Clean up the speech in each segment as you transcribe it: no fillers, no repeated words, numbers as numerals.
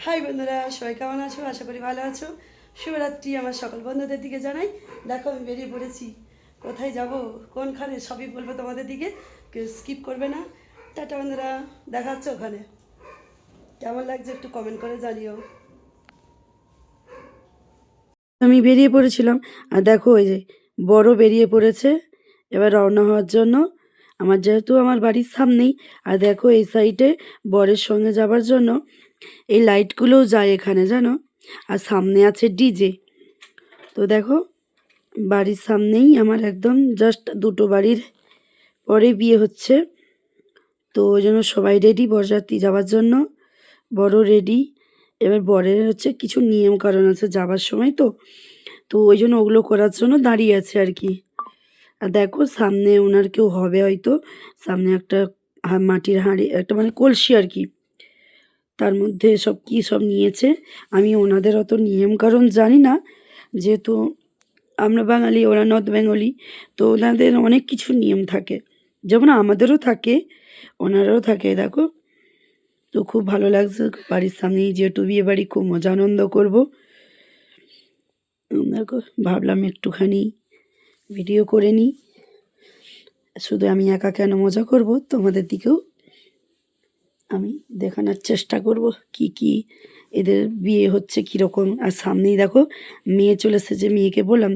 High বন্ধুরা, সবাই কেমন আছো? আশা করি ভালো আছো। শুভরাত্রি আমার সকল বন্ধুদের দিকে জানাই। দেখো আমি বেরিয়ে পড়েছি। কোথায় যাব, কোনখানে, সবই বলবো তোমাদের দিকে। কেউ স্কিপ করবে না। টাটা বন্ধুরা, দেখা হচ্ছে ওখানে। কেমন লাগছে একটু কমেন্ট করে জানিও। আমি বেরিয়ে পড়েছিলাম, আর দেখো ওই যে বড় বেরিয়ে পড়েছে এবার রওনা হওয়ার জন্য। আমার যেহেতু আমার বাড়ির সামনেই, আর দেখো এই সাইডে বরের সঙ্গে যাবার জন্য এই লাইটগুলোও যায় এখানে, জানো। আর সামনে আছে ডিজে। তো দেখো বাড়ির সামনেই আমার, একদম জাস্ট দুটো বাড়ির পরে বিয়ে হচ্ছে। তো ওই জন্য সবাই রেডি বরযাত্রী যাওয়ার জন্য। বড় রেডি। এবার বরের হচ্ছে কিছু নিয়ম কারণ আছে যাবার সময়, তো তো ওই জন্য ওগুলো করার জন্য দাঁড়িয়ে আছে আর কি। আর দেখো সামনে ওনার কেউ হবে হয়তো। সামনে একটা মাটির হাঁড়ি, একটা মানে কলসি আর কি, তার মধ্যে সব কী সব নিয়েছে। আমি ওনাদের অত নিয়ম কারণ জানি না, যেহেতু আমরা বাঙালি, ওরা নর্থ বেঙ্গলি। তো ওনাদের অনেক কিছু নিয়ম থাকে, যেমন আমাদেরও থাকে, ওনারাও থাকে। দেখো তো খুব ভালো লাগছে, বাড়ির সামনেই যেহেতু বিয়ে বাড়ি, খুব মজা আনন্দ করবো। দেখো ভাবলাম একটুখানি ভিডিও করে নিই। শুধু আমি একা কেন মজা করব, তোমাদের দিকেও আমি দেখানোর চেষ্টা করব কি কি এদের বিয়ে হচ্ছে কীরকম। আর সামনেই দেখো মেয়ে চলে এসেছে। মেয়েকে বললাম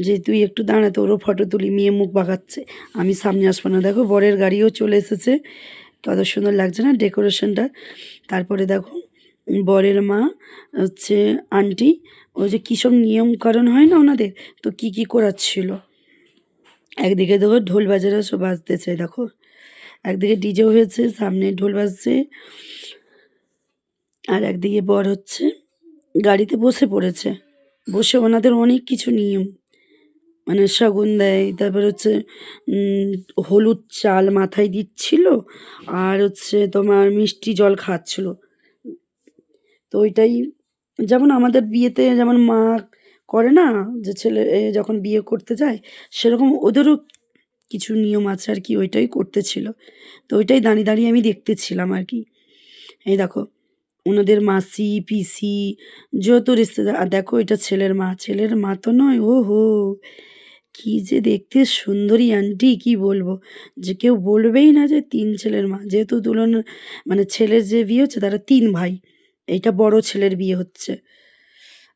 যে তুই একটু দাঁড়া, তোরও ফটো তুলি। মেয়ে মুখ বাঁকাচ্ছে, আমি সামনে আসবো না। দেখো বরের গাড়িও চলে এসেছে, কত সুন্দর লাগছে না ডেকোরেশনটা। তারপরে দেখো বরের মা হচ্ছে আন্টি, ওই যে কী সব নিয়মকানুন হয় না ওনাদের, তো কি কি করাচ্ছিল। একদিকে দেখো ঢোল বাজারা সব বাজতেছে, দেখো একদিকে ডিজেও হয়েছে, সামনে ঢোল বাজছে, আর একদিকে বর হচ্ছে গাড়িতে বসে পড়েছে। বসে ওনাদের অনেক কিছু নিয়ম, মানে শগুন দেয়, তারপর হচ্ছে হলুদ চাল মাথায় দিচ্ছিল, আর হচ্ছে তোমার মিষ্টি জল খাচ্ছিল। তো ওইটাই যেমন আমাদের বিয়েতে যেমন মা করে না, যে ছেলে যখন বিয়ে করতে যায়, সেরকম ওদেরও কিছু নিয়ম আছে আর কি, ওইটাই করতেছিল। তো ওইটাই দাঁড়িয়ে দাঁড়িয়ে আমি দেখতেছিলাম আর কি। এই দেখো ওনাদের মাসি পিসি যত রিশতেদার। আর দেখো এটা ছেলের মা, ছেলের মা তো নয়, ও হো, কি যে দেখতে সুন্দরী আন্টি, কি বলবো। যে কেউ বলবেই না যে তিন ছেলের মা, যেহেতু দুলন মানে ছেলের যে বিয়ে হচ্ছে তারা তিন ভাই, এইটা বড় ছেলের বিয়ে হচ্ছে।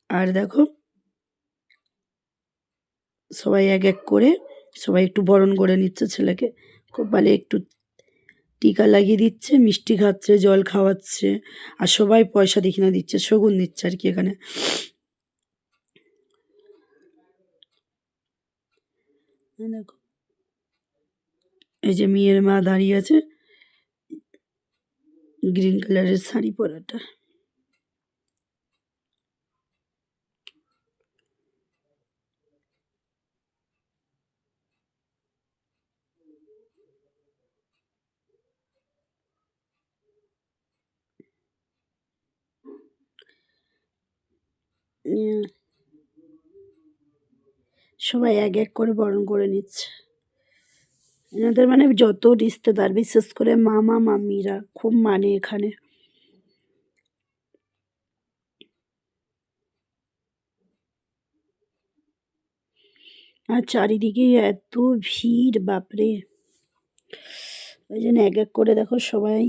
আর দেখো সবাই এক এক করে সবাই একটু বরণ করে নিচ্ছে ছেলেকে, খুব ভালো। একটু টিকা লাগিয়ে দিচ্ছে, মিষ্টি খাচ্ছে, জল খাওয়াচ্ছে, আর সবাই পয়সা দেখিনা দিচ্ছে, শগুন দিচ্ছে আর কি এখানে। দেখো এই যে মেয়ের মা দাঁড়িয়ে আছে, গ্রিন কালারের শাড়ি পরাটা। সবাই এক এক করে বরণ করে নিচ্ছে। এনাদের মানে যত রিশতেদার, বিশেষ করে মামা মামিরা খুব মানে এখানে। আর চারিদিকে এত ভিড়, বাপরে। ওই জন্য এক এক করে দেখো সবাই।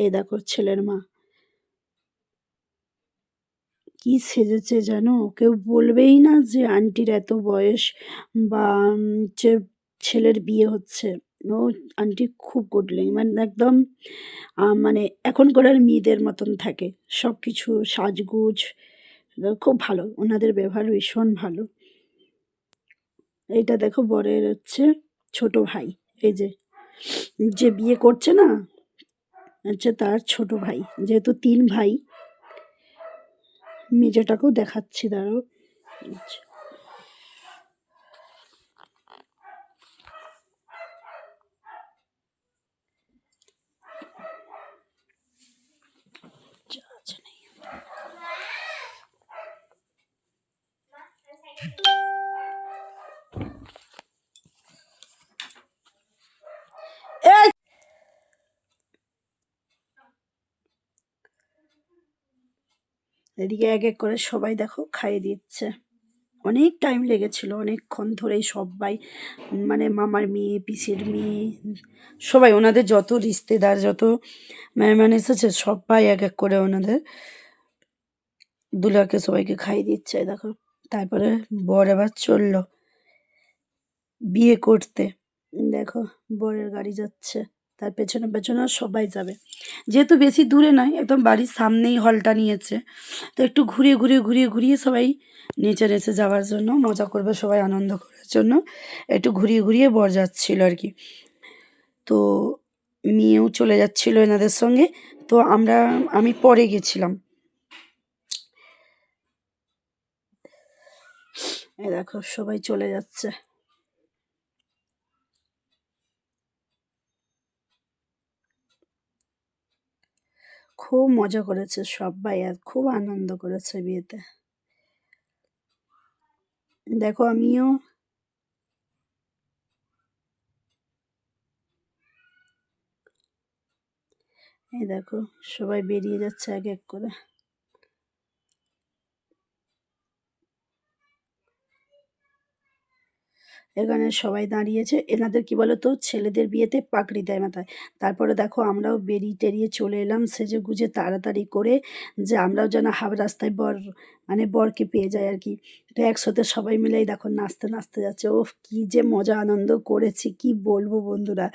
এই দেখো ছেলের মা কি সেজেছে জানো, কেউ বলবেই না যে আন্টির এত বয়স বা যে ছেলের বিয়ে হচ্ছে। ও আন্টি খুব গুড লুকিং, মানে একদম মানে এখনকার মেয়েদের মতন থাকে সব কিছু, সাজগুজ খুব ভালো, ওনাদের ব্যবহার ভীষণ ভালো। এইটা দেখো বরের হচ্ছে ছোট ভাই, এই যে যে বিয়ে করছে না, হচ্ছে তার ছোট ভাই, যেহেতু তিন ভাই। মেজোটাকেও দেখাচ্ছি, দাঁড়াও। আচ্ছা, এদিকে এক এক করে সবাই দেখো খাইয়ে দিচ্ছে। অনেক টাইম লেগেছিল, অনেকক্ষণ ধরেই সবাই মানে মামার মেয়ে, পিসির মেয়ে, সবাই ওনাদের যত রিশতেদার, যত মেহমান এসেছে সবাই এক এক করে ওনাদের দুলাকে সবাইকে খাইয়ে দিচ্ছে দেখো। তারপরে বর এবার চললো বিয়ে করতে। দেখো বরের গাড়ি যাচ্ছে, তার পেছনে পেছনে সবাই যাবে। যেহেতু বেশি দূরে নয়, একদম বাড়ির সামনেই হলটা নিয়েছে, তো একটু ঘুরিয়ে ঘুরিয়ে ঘুরিয়ে ঘুরিয়ে সবাই নিচে নেচে যাওয়ার জন্য, মজা করবে সবাই আনন্দ করার জন্য একটু ঘুরিয়ে ঘুরিয়ে বর যাচ্ছিল আর কি। তো মেয়েও চলে যাচ্ছিল এনাদের সঙ্গে। তো আমি পরে গেছিলাম। এই দেখো সবাই চলে যাচ্ছে। খুব মজা করেছে সবাই আর খুব আনন্দ করেছে বিয়েতে। দেখো আমিও এই দেখো সবাই বেরিয়ে যাচ্ছে এক এক করে। এখানে সবাই দাঁড়িয়েছে, এনাদের কি বলতো ছেলেদের বিয়েতে পাগড়ি দেয় মাথায়। তারপরে দেখো আমরাও বেরিয়ে টেরিয়ে চলে এলাম সেজে গুজে তাড়াতাড়ি করে, যে আমরাও যেন হাফ রাস্তায় মানে বরকে পেয়ে যাই আর কি। তো একসাথে সবাই মিলেই দেখো নাচতে নাচতে যাচ্ছে। ওফ কি যে মজা আনন্দ করেছি কি বলবো বন্ধুরা।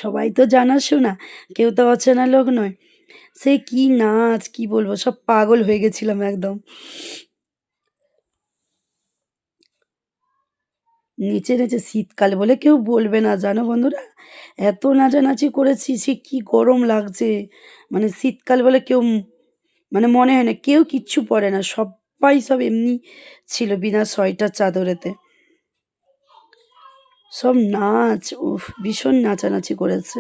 সবাই তো জানাশোনা, কেউ তো অচেনা লোক নয়। সেই কি নাচ কি বলবো, সব পাগল হয়ে গেছিলাম একদম। নেচে নেচে শীতকাল বলে কেউ বলবে না জানো বন্ধুরা, এত নাচানাচি করেছি, সে কি গরম লাগছে। মানে শীতকাল বলে কেউ মানে মনে হয় না কেউ কিচ্ছু পরে না, সবাই সব এমনি ছিল বিনা সোয়েটার চাদরেতে। সব নাচ, উফ ভীষণ নাচানাচি করেছে।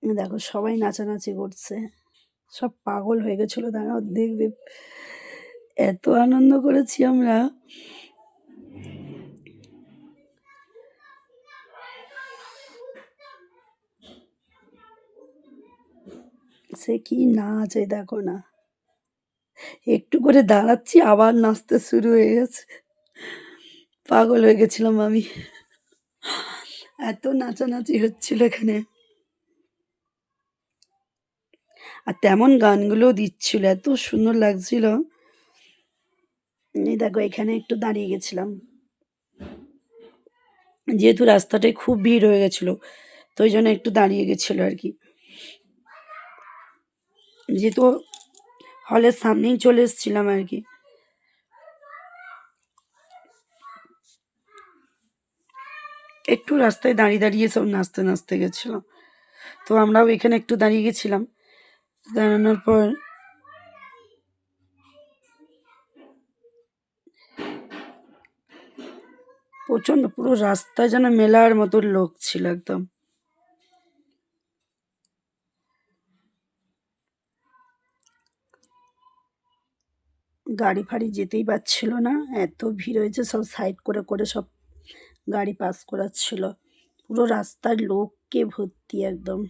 দেখো সবাই নাচানাচি করছে, সব পাগল হয়ে গেছিল। দাঁড়াও দেখবে, এত আনন্দ করেছি আমরা। সে কি নাচ, এই দেখো না, একটু করে দাঁড়াচ্ছি আবার নাচতে শুরু হয়ে গেছে। পাগল হয়ে গেছিলাম আমি, এত নাচানাচি হচ্ছিল এখানে। আর তেমন গানগুলোও দিচ্ছিল, এত সুন্দর লাগছিল। এই দেখো এখানে একটু দাঁড়িয়ে গেছিলাম, যেহেতু রাস্তাটায় খুব ভিড় হয়ে গেছিল, তো ওই জন্য একটু দাঁড়িয়ে গেছিল আর কি। যেহেতু হলের সামনেই চলে এসেছিলাম আর কি। একটু রাস্তায় দাঁড়িয়ে দাঁড়িয়ে সব নাচতে নাচতে গেছিলাম। তো আমরাও এখানে একটু দাঁড়িয়ে গেছিলাম, দাঁড়ানোর পর প্রচণ্ড পুরো রাস্তায় যেন মেলার মতো লোক ছিল একদম। গাড়ি ফাড়ি যেতেই পারছিল না, এত ভিড় হয়েছে, সব সাইড করে করে সব গাড়ি পাস করাচ্ছিল। পুরো রাস্তার লোককে ভর্তি একদম।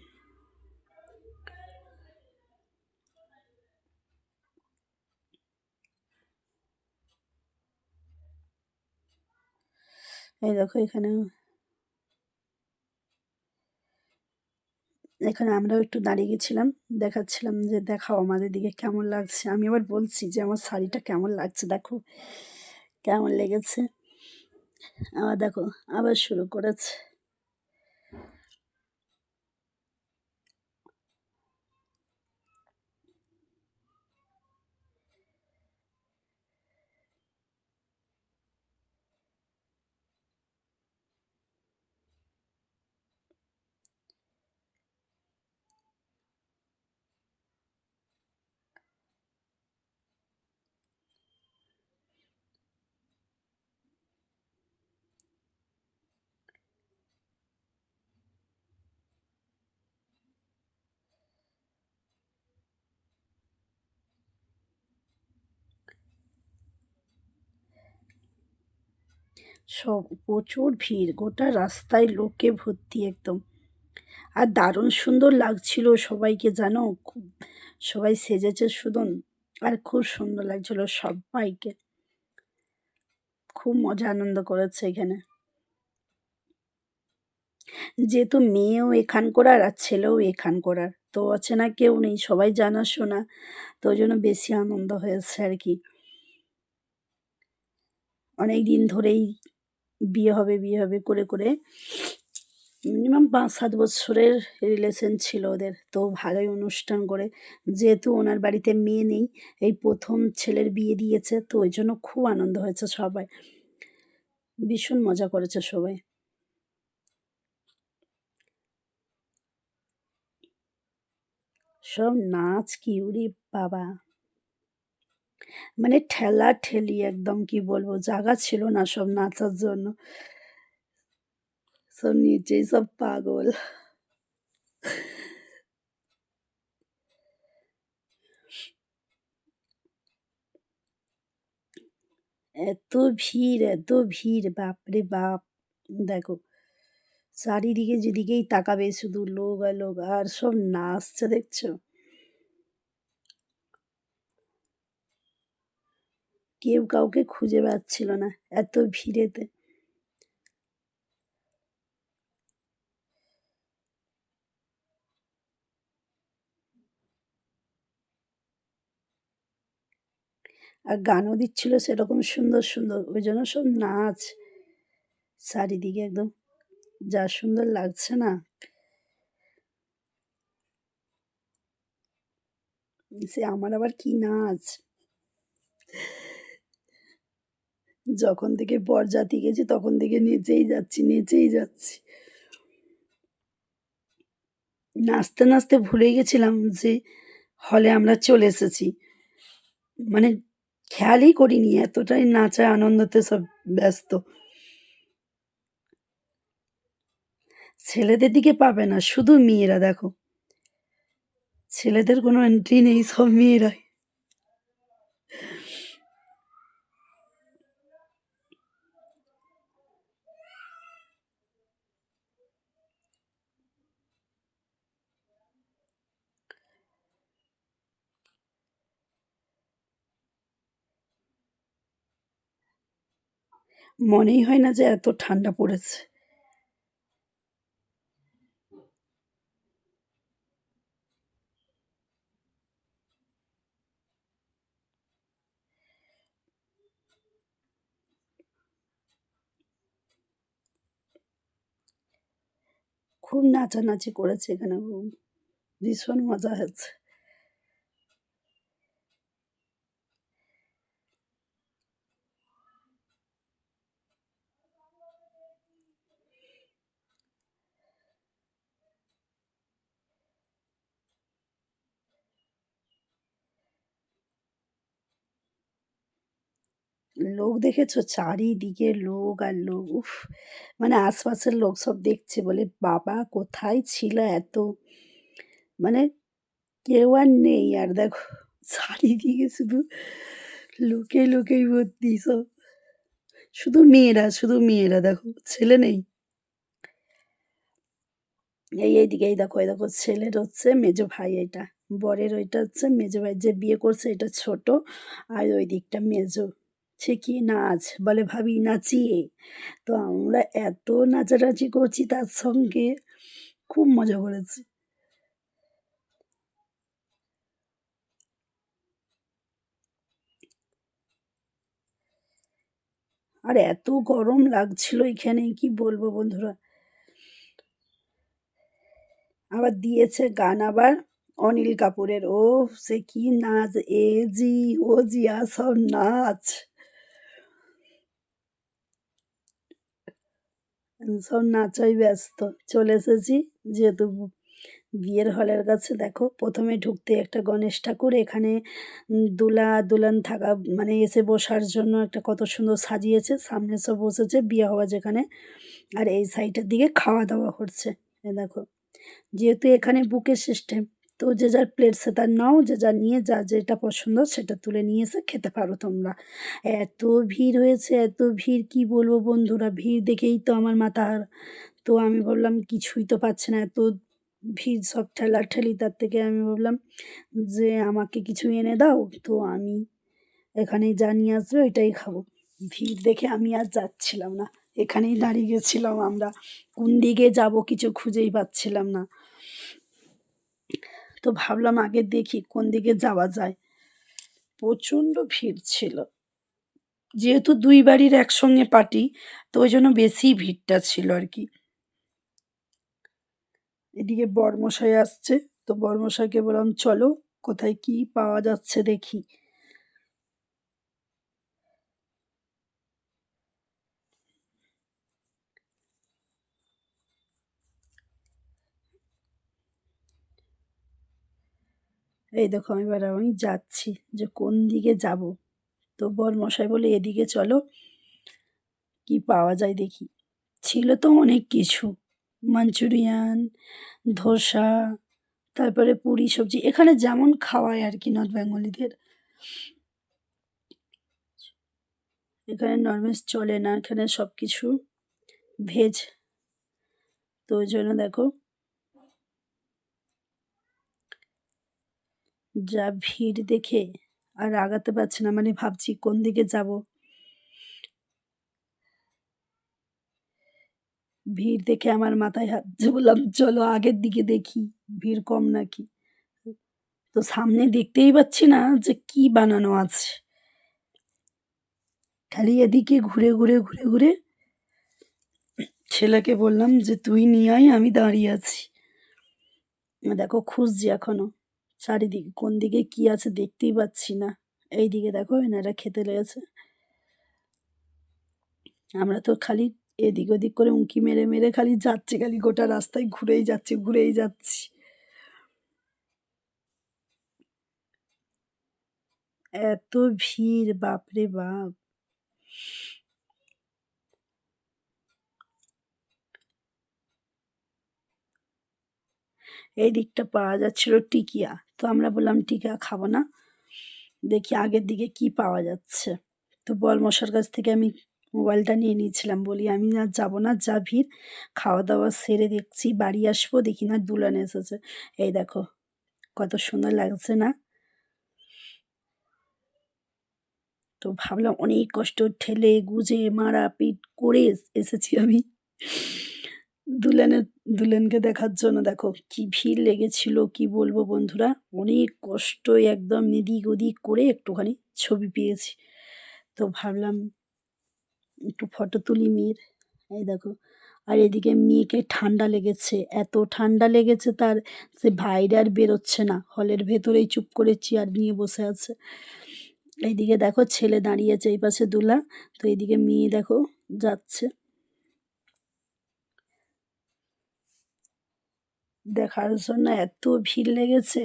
এই দেখো এখানে এখানে আমরাও একটু দাঁড়িয়ে গেছিলাম, দেখাচ্ছিলাম যে দেখাও আমাদের দিকে কেমন লাগছে। আমি আবার বলছি যে আমার শাড়িটা কেমন লাগছে, দেখো কেমন লেগেছে। আবার দেখো আবার শুরু করেছে। সব প্রচুর ভিড়, গোটা রাস্তায় লোকে ভর্তি একদম। আর দারুণ সুন্দর লাগছিল সবাইকে জানো, খুব সবাই সেজেছে শুধু, আর খুব সুন্দর লাগছিল সব্বাইকে। খুব মজা আনন্দ করেছে এখানে। যেহেতু মেয়েও এখানকার আর ছেলেও এখানকার, তো অচেনা কেউ নেই, সবাই জানাশোনা, তো ওই জন্য বেশি আনন্দ হয়েছে আর কি। অনেক দিন ধরেই বিয়ে হবে করে করে মিনিমাম ৫-৭ বছরের রিলেশন ছিল ওদের। তো ভালোই অনুষ্ঠান করে, যেহেতু ওনার বাড়িতে মেয়ে নেই, এই ১ম ছেলের বিয়ে দিয়েছে, তো ওই জন্য খুব আনন্দ হয়েছে সবাই। ভীষণ মজা করেছে সবাই। সব নাচ কি ওরে বাবা! মানে ঠেলাঠেলি একদম, কি বলবো, জায়গা ছিল না সব নাচার জন্য। সব নিচেই সব পাগল। এত এত ভিড় বাপরে বাপ! দেখো, চারিদিকে যেদিকেই তাকাবে শুধু লোক আর লোক, আর সব নাচছে দেখছো? কেউ কাউকে খুঁজে পাচ্ছিল না এত ভিড়েতে। আর গানও দিচ্ছিল সেরকম সুন্দর সুন্দর, ওই জন্য সব নাচ চারিদিকে একদম, যা সুন্দর লাগছে না। সে আমার আবার কি নাচ! যখন থেকে বরযাত্রী গেছি তখন থেকে নেচেই যাচ্ছি, নেচেই যাচ্ছি। নাচতে নাচতে ভুলেই গেছিলাম যে হলে আমরা চলে এসেছি। মানে খেয়ালই করিনি, এতটাই নাচায় আনন্দতে সব ব্যস্ত। ছেলেদের দিকে পাবে না, শুধু মেয়েরা দেখো। ছেলেদের কোনো এন্ট্রি নেই, সব মেয়েরাই। মনেই হয় না যে এত ঠান্ডা পড়েছে। খুব নাচানাচি করেছে এখানে, ভীষণ মজা হয়েছে। লোক দেখেছো? চারিদিকে লোক আর লোক। উফ! মানে আশপাশের লোক সব দেখছে বলে, বাবা কোথায় ছিল এত? মানে কেউ আর নেই। আর দেখো চারিদিকে শুধু লোকে লোকেই ভর্তি সব। শুধু মেয়েরা, শুধু মেয়েরা দেখো, ছেলে নেই। এইদিকে এই দেখো ছেলের হচ্ছে মেজো ভাই এটা। বরের ওইটা হচ্ছে মেজো ভাই, যে বিয়ে করছে এটা ছোট, আর ওই দিকটা মেজো। সে কি নাচ! বলে, "ভাবি নাচি।" তো আমরা এত নাচানাচি করছি তার সঙ্গে, খুব মজা করেছি। আর এত গরম লাগছিল এখানে, কি বলবো বন্ধুরা। আবার দিয়েছে গান আবার অনিল কাপুরের। ওফ! সে কি নাচ! এ জি, ও জিয়া সব নাচ। সব নাচায় ব্যস্ত। চলে এসেছি যেহেতু বিয়ের হলের কাছে, দেখো ১ম এ ঢুকতেই একটা গণেশ ঠাকুর, এখানে দুলহা-দুলহান থাকা মানে এসে বসার জন্য একটা কত সুন্দর সাজিয়েছে। সামনে সব বসেছে বিয়ে হওয়া যেখানে। আর এই সাইডের দিকে খাওয়া-দাওয়া হচ্ছে। এ দেখো। যেহেতু এখানে বুফে সিস্টেম, তো যে যার প্লেট সে তার নাও, যে যার নিয়ে যার যেটা পছন্দ সেটা তুলে নিয়ে এসে খেতে পারো তোমরা। এত ভিড় হয়েছে, এত ভিড়, কি বলবো বন্ধুরা, ভিড় দেখেই তো আমার মাথা তো আমি বললাম কিছুই তো পাচ্ছি না, এত ভিড় সব ঠেলাঠেলি, তার থেকে আমি ভাবলাম যে আমাকে কিছু এনে দাও, তো আমি এখানেই যা নিয়ে আসবে ওইটাই খাবো। ভিড় দেখে আমি আর যাচ্ছিলাম না, এখানেই দাঁড়িয়ে গেছিলাম আমরা। কোন দিকে যাব কিছু খুঁজেই পাচ্ছিলাম না। তো ভাবলাম আগে দেখি কোন দিকে যাওয়া যায়। প্রচণ্ড ভিড় ছিল, যেহেতু দুই বাড়ির একসঙ্গে পার্টি, তো ওই জন্য বেশি ভিড়টা ছিল আর কি। এদিকে বরমশাই আসছে, তো বরমশাইকে বললাম চলো কোথায় কি পাওয়া যাচ্ছে দেখি। এই দেখো এবার আমি যাচ্ছি যে কোন দিকে যাব। তো বরমশাই বলে এদিকে চলো, কি পাওয়া যায় দেখি। ছিল তো অনেক কিছু, মাঞ্চুরিয়ান, ধোসা, তারপরে পুরি সবজি, এখানে যেমন খাওয়ায় আর কি নর্থ বেঙ্গলিদের। এখানে ননভেজ চলে না, এখানে সব কিছু ভেজ। তো ওই জন্য দেখো যা ভিড় দেখে আর আগাতে পারছি না, মানে ভাবছি কোন দিকে যাব। ভিড় দেখে আমার মাথায় হাত দিয়ে বললাম চলো আগের দিকে দেখি ভিড় কম নাকি। তো সামনে দেখতেই পাচ্ছি না যে কি বানানো আছে, খালি এদিকে ঘুরে ঘুরে ঘুরে ঘুরে ছেলেকে বললাম যে তুই নিয়ে আয়, আমি দাঁড়িয়ে আছি। দেখো খুঁজছি এখনো চারিদিকে কোন দিকে কি আছে দেখতেই পাচ্ছি না। এইদিকে দেখো এনারা খেতে লেগেছে, আমরা তো খালি এদিক ওদিক করে উঁকি মেরে মেরে খালি যাচ্ছি, খালি গোটা রাস্তায় ঘুরেই যাচ্ছি ঘুরেই যাচ্ছি। এত ভিড় বাপরে বাপ। এই দিকটা পাওয়া যাচ্ছিল টিকিয়া, তো আমরা বললাম টিকিয়া খাবো না, দেখি আগের দিকে কি পাওয়া যাচ্ছে। তো বরমশার কাছ থেকে আমি মোবাইলটা নিয়ে নিয়েছিলাম, বলি আমি আর যাবো না, যা ভিড়, খাওয়া দাওয়া সেরে দেখছি বাড়ি আসবো, দেখি না দুলান এসেছে। এই দেখো কত সুন্দর লাগছে না। তো ভাবলাম অনেক কষ্ট ঠেলে গুজে মারাপিট করে এসেছি আমি দুলানের দুলানকে দেখার জন্য। দেখো কি ভিড় লেগেছিল কি বলবো বন্ধুরা, অনেক কষ্ট একদম এদিক ওদিক করে একটুখানি ছবি পেয়েছি। তো ভাবলাম একটু ফটো তুলি মেয়ের। এই দেখো, আর এদিকে মেয়েকে ঠান্ডা লেগেছে, এত ঠান্ডা লেগেছে তার, সে বাইরে আর বেরোচ্ছে না, হলের ভেতরেই চুপ করে চেয়ার নিয়ে বসে আছে। এইদিকে দেখো ছেলে দাঁড়িয়েছে, এই পাশে দুলা, তো এইদিকে মেয়ে দেখো যাচ্ছে। দেখার জন্য এত ভিড় লেগেছে,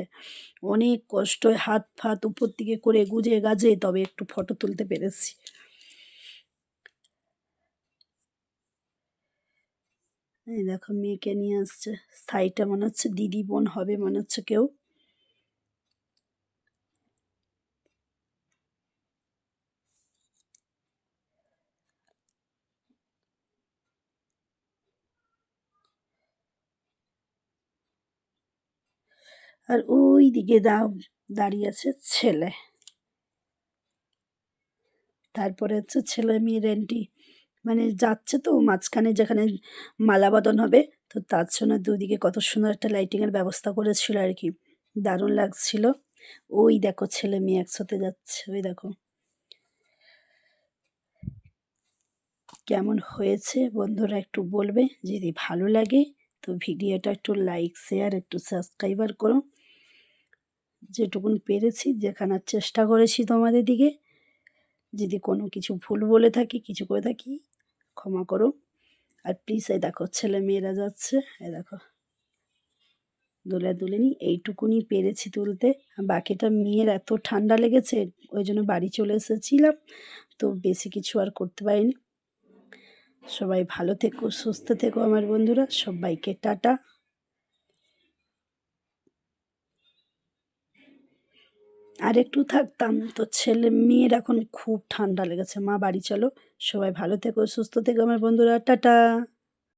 অনেক কষ্টয় হাত ফাত উপর দিকে করে গুজে গাজে তবে একটু ফটো তুলতে পেরেছি। এই দেখো মেয়েকে নিয়ে আসছে, সাইডটা মনে হচ্ছে দিদি বোন হবে মনে হচ্ছে কেউ। আর ওই দিকে দাঁড়িয়ে আছে ছেলে, তারপরে হচ্ছে ছেলে মেয়ের এন্ট্রি, মানে যাচ্ছে তো মাঝখানে যেখানে মালা বদল হবে, তো তার জন্য দুদিকে কত সুন্দর একটা লাইটিংয়ের ব্যবস্থা করেছিল আর কি, দারুণ লাগছিল। ওই দেখো ছেলে মেয়ে একসাথে যাচ্ছে, ওই দেখো কেমন হয়েছে বন্ধুরা একটু বলবে, যদি ভালো লাগে তো ভিডিওটা একটু লাইক শেয়ার একটু সাবস্ক্রাইবার করো। যেটুকুন পেরেছি দেখানোর চেষ্টা করেছি তোমাদের দিকে, যদি কোনো কিছু ভুল বলে থাকি কিছু করে থাকি ক্ষমা করো। আর প্লিজ এই দেখো ছেলে মেয়েরা যাচ্ছে, এই দেখো দুলাদুলিনি, এইটুকুনি পেরেছি তুলতে, আর বাকিটা মেয়ের এত ঠান্ডা লেগেছে ওই জন্য বাড়ি চলে এসেছিলাম, তো বেশি কিছু আর করতে পারিনি। সবাই ভালো থেকো সুস্থ থেকো আমার বন্ধুরা, সবাইকে টাটা। আর একটু থাকতাম, তো ছেলে মেয়ের এখন খুব ঠান্ডা লেগেছে, মা বাড়ি চলো। সবাই ভালো থেকো সুস্থ থেকো আমার বন্ধুরা, টাটা।